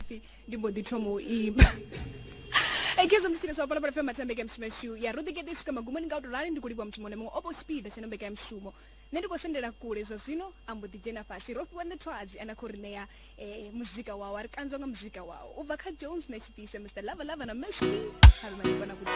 coffee ndimbo ditomo imba Ekezo msina so pala FM atambeke msumeshu ya rudike disika magumani ngauto lali ndikulipwa mtumone mo opo speed sinambeke msumo nende kusendera kule zo zino ambo dijena fasi rofi wende twaji anakorinea muzika wao arikanzonga muzika wao Uvaka Jones na chipisa Mr. Lava Lava na Messi harumani kwa nakudu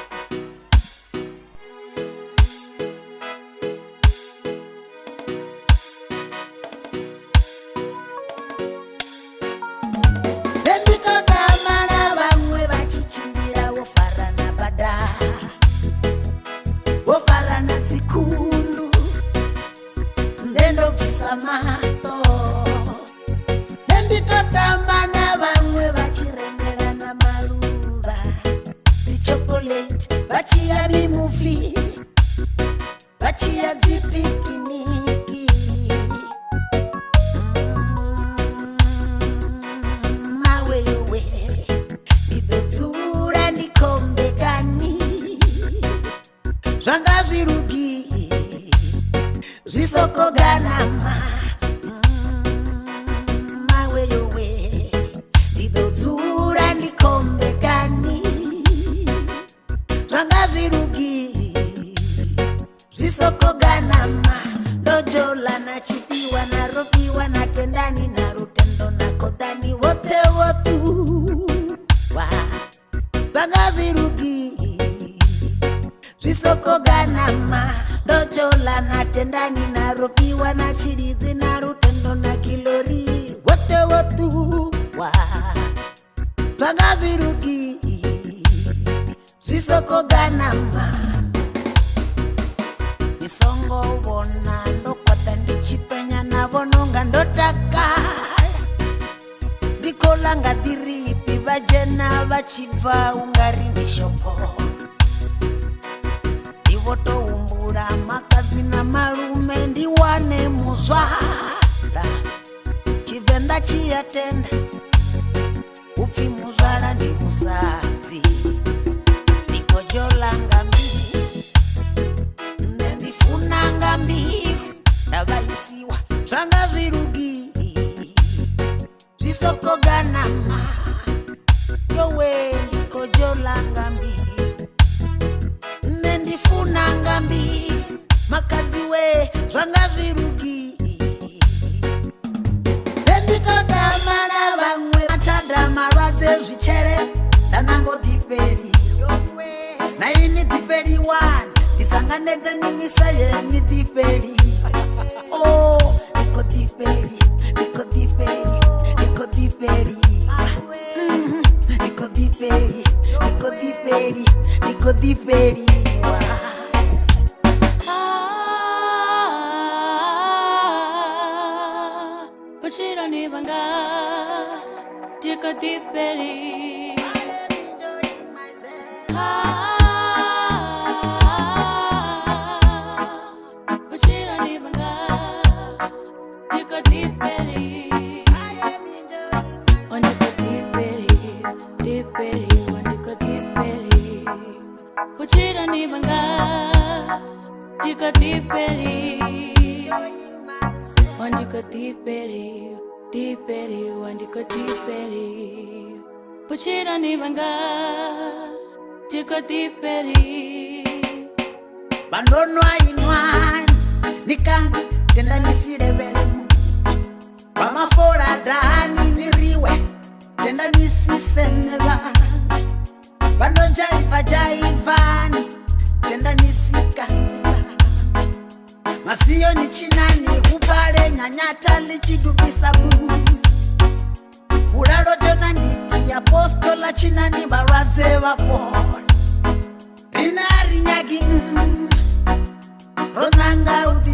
Samato Nendito tamana vamwe vachirengera na maluva Zi chocolate vachia ni movie Vachia zi pikiniki Mawe yowe Nidotsura nikombe gani Zvanga zvirugi Zvisoko ganama Mawe yowe Nidodzura nikombe gani Zvanga zvirugi Zvisoko ganama Dojola na chipiwa na ropiwa na tendani na rutendo na kodani wote wotu Zvanga zvirugi Zvisoko ganama Dojola na tendani na ropiwa na chiridzi na rutendo na kilori wote wotu Zvanga zvirugi Zvisoko ganama Nisongo vona ndokwata ndichipenya na vononga ndotakala Ndikolanga diripi vajena vachiva ungari mishopo Ivoto umbura makazi na marume ndiwane muzvara Chivenda chiyatenda Upfi muzvara ni musadzi Nikojola ngambi Nendifuna ngambi Navaisiwa Zvanga zvirugi Zvisoko ganama Yowe ndikojola ngambi Nendifuna ngambi Makazi we Zvanga zvirugi Nenditoda mara vamwe Matada marwadze zvichere Danango diperi Na ini diperi one Disanganedze nimisa ye ni diperi Oh Niko diperi Niko diperi Niko diperi Niko diperi Niko diperi Niko diperi Uchira ni vanga Niko diperi Uchira ni vanga Niko diperi Niko diperi Diperi Niko diperi Uchira ni vanga Niko diperi Niko diperi Diperi Niko diperi Uchira ni vanga Niko diperi Bandonwa inwani Nikanga tenda nisirevele mu Wamafora dani niriwe Tenda nisiseneva Bandojaiva jaivani Tenda nisikaneva Masiyo ni chinani upare nyanyata lichidubisa blues Uraro jona niti apostola chinani baradze wakona Rinari nyagi Ronanga udi